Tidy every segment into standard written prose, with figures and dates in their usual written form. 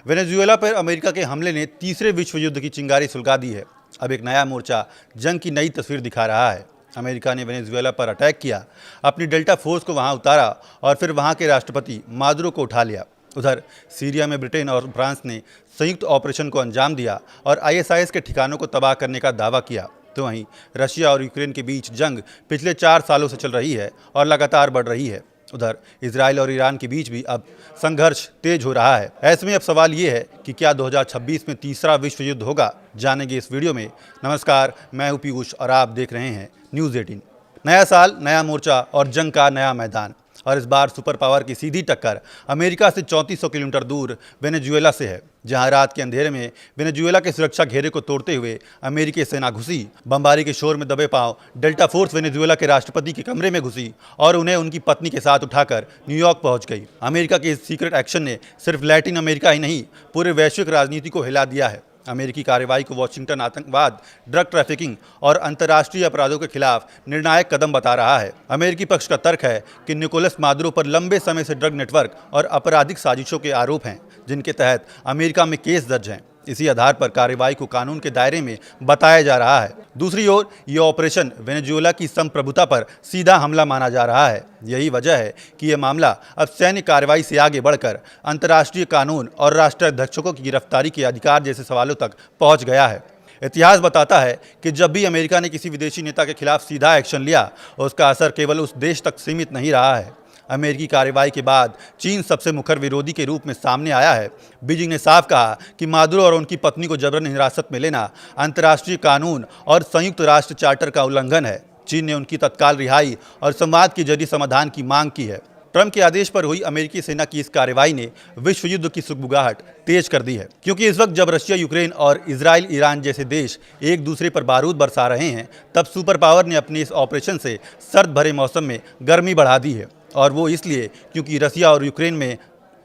Venezuela पर America के हमले ने तीसरे विश्व युद्ध की चिंगारी सुलगा दी है। अब एक नया मोर्चा जंग की नई तस्वीर दिखा रहा है। अमेरिका ने वेनेजुएला पर अटैक किया, अपनी डेल्टा फोर्स को वहां उतारा और फिर वहां के राष्ट्रपति मादुरो को उठा लिया। उधर सीरिया में ब्रिटेन और फ्रांस ने संयुक्त ऑपरेशन को अंजाम दिया और आईएसआईएस के ठिकानों को तबाह करने का दावा किया। तो वहीं रशिया और यूक्रेन के बीच जंग पिछले 4 सालों से चल रही है और लगातार बढ़ रही है। उधर इजराइल और ईरान के बीच भी अब संघर्ष तेज हो रहा है। ऐसे में अब सवाल ये है कि क्या 2026 में तीसरा विश्व युद्ध होगा? जानेंगे इस वीडियो में। नमस्कार, मैं हूं पीयूष और आप देख रहे हैं न्यूज़ 18। नया साल, नया मोर्चा और जंग का नया मैदान। और इस बार सुपर पावर की सीधी टक्कर अमेरिका से 3400 किलोमीटर दूर वेनेजुएला से है, जहां रात के अंधेरे में वेनेजुएला के सुरक्षा घेरे को तोड़ते हुए अमेरिकी सेना घुसी। बमबारी के शोर में दबे पांव डेल्टा फोर्स वेनेजुएला के राष्ट्रपति के कमरे में घुसी और उन्हें उनकी पत्नी के साथ उठाकर न्यूयॉर्क पहुंच गई। अमेरिका के इस सीक्रेट एक्शन ने सिर्फ लैटिन अमेरिका ही नहीं, पूरे वैश्विक राजनीति को हिला दिया है। अमेरिकी कार्रवाई को वॉशिंगटन आतंकवाद, ड्रग ट्रैफिकिंग और अंतर्राष्ट्रीय अपराधों के खिलाफ निर्णायक कदम बता रहा है। अमेरिकी पक्ष का तर्क है कि निकोलस मादुरो पर लंबे समय से ड्रग नेटवर्क और आपराधिक साजिशों के आरोप हैं, जिनके तहत अमेरिका में केस दर्ज हैं। इसी आधार पर कार्रवाई को कानून के दायरे में बताया जा रहा है। दूसरी ओर ये ऑपरेशन वेनेजुएला की संप्रभुता पर सीधा हमला माना जा रहा है। यही वजह है कि यह मामला अब सैन्य कार्रवाई से आगे बढ़कर अंतर्राष्ट्रीय कानून और राष्ट्राध्यक्षों की गिरफ्तारी के अधिकार जैसे सवालों तक पहुंच गया है। इतिहास बताता है कि जब भी अमेरिका ने किसी विदेशी नेता के खिलाफ सीधा एक्शन लिया, उसका असर केवल उस देश तक सीमित नहीं रहा है। अमेरिकी कार्रवाई के बाद चीन सबसे मुखर विरोधी के रूप में सामने आया है। बीजिंग ने साफ कहा कि मादुरो और उनकी पत्नी को जबरन हिरासत में लेना अंतर्राष्ट्रीय कानून और संयुक्त राष्ट्र चार्टर का उल्लंघन है। चीन ने उनकी तत्काल रिहाई और संवाद के जरिए समाधान की मांग की है। ट्रंप के आदेश पर हुई अमेरिकी सेना की इस कार्रवाई ने विश्व युद्ध की सुगबुगाहट तेज कर दी है, क्योंकि इस वक्त जब रशिया, यूक्रेन और इजराइल, ईरान जैसे देश एक दूसरे पर बारूद बरसा रहे हैं, तब सुपर पावर ने अपने इस ऑपरेशन से सर्द भरे मौसम में गर्मी बढ़ा दी है। और वो इसलिए क्योंकि रशिया और यूक्रेन में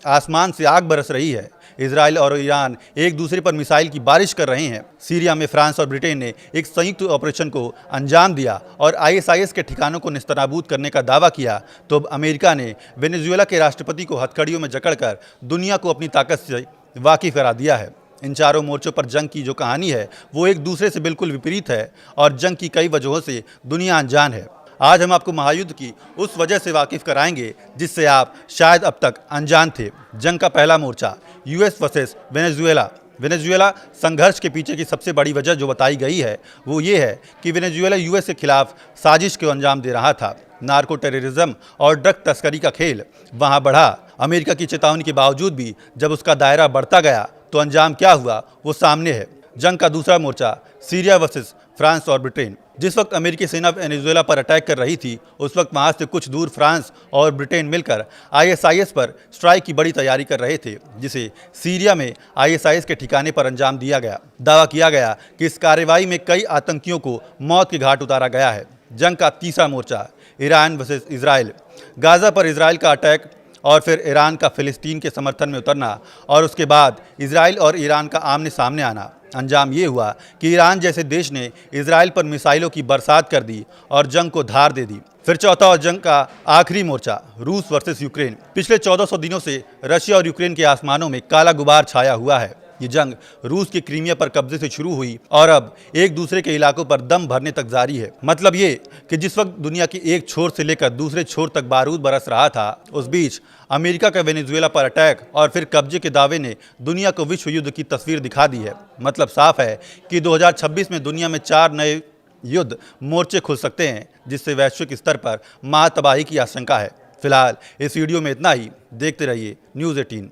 आसमान से आग बरस रही है। इजराइल और ईरान एक दूसरे पर मिसाइल की बारिश कर रहे हैं। सीरिया में फ्रांस और ब्रिटेन ने एक संयुक्त ऑपरेशन को अंजाम दिया और आईएसआईएस के ठिकानों को निस्तनाबूद करने का दावा किया। तो अब अमेरिका ने वेनेजुएला के राष्ट्रपति को हथकड़ियों में जकड़कर दुनिया को अपनी ताकत से वाकिफ करा दिया है। इन चारों मोर्चों पर जंग की जो कहानी है, वो एक दूसरे से बिल्कुल विपरीत है और जंग की कई वजहों से दुनिया अनजान है। आज हम आपको महायुद्ध की उस वजह से वाकिफ कराएंगे जिससे आप शायद अब तक अनजान थे। जंग का पहला मोर्चा, यूएस वर्सेस वेनेजुएला। वेनेजुएला संघर्ष के पीछे की सबसे बड़ी वजह जो बताई गई है वो ये है कि वेनेजुएला यूएस के खिलाफ साजिश को अंजाम दे रहा था। नार्को टेररिज्म और ड्रग तस्करी का खेल वहां बढ़ा। अमेरिका की चेतावनी के बावजूद भी जब उसका दायरा बढ़ता गया तो अंजाम क्या हुआ वो सामने है। जंग का दूसरा मोर्चा, सीरिया वर्सेस फ्रांस और ब्रिटेन। जिस वक्त अमेरिकी सेना वेनेजुएला पर अटैक कर रही थी, उस वक्त वहां से कुछ दूर फ्रांस और ब्रिटेन मिलकर आईएसआईएस पर स्ट्राइक की बड़ी तैयारी कर रहे थे, जिसे सीरिया में आईएसआईएस के ठिकाने पर अंजाम दिया गया। दावा किया गया कि इस कार्रवाई में कई आतंकियों को मौत के घाट उतारा गया है। जंग का तीसरा मोर्चा, ईरान वर्सेस इजराइल। गाजा पर इजराइल का अटैक और फिर ईरान का फिलिस्तीन के समर्थन में उतरना और उसके बाद इजराइल और ईरान का आमने सामने आना। अंजाम ये हुआ कि ईरान जैसे देश ने इजराइल पर मिसाइलों की बरसात कर दी और जंग को धार दे दी। फिर चौथा और जंग का आखिरी मोर्चा, रूस वर्सेस यूक्रेन। पिछले 1400 दिनों से रशिया और यूक्रेन के आसमानों में काला गुबार छाया हुआ है। ये जंग रूस के क्रीमिया पर कब्जे से शुरू हुई और अब एक दूसरे के इलाकों पर दम भरने तक जारी है। मतलब ये कि जिस वक्त दुनिया की एक छोर से लेकर दूसरे छोर तक बारूद बरस रहा था, उस बीच अमेरिका का वेनेजुएला पर अटैक और फिर कब्जे के दावे ने दुनिया को विश्व युद्ध की तस्वीर दिखा दी है। मतलब साफ है कि 2026 में दुनिया में 4 नए युद्ध मोर्चे खुल सकते हैं, जिससे वैश्विक स्तर पर महातबाही की आशंका है। फिलहाल इस वीडियो में इतना ही। देखते रहिए न्यूज़ 18।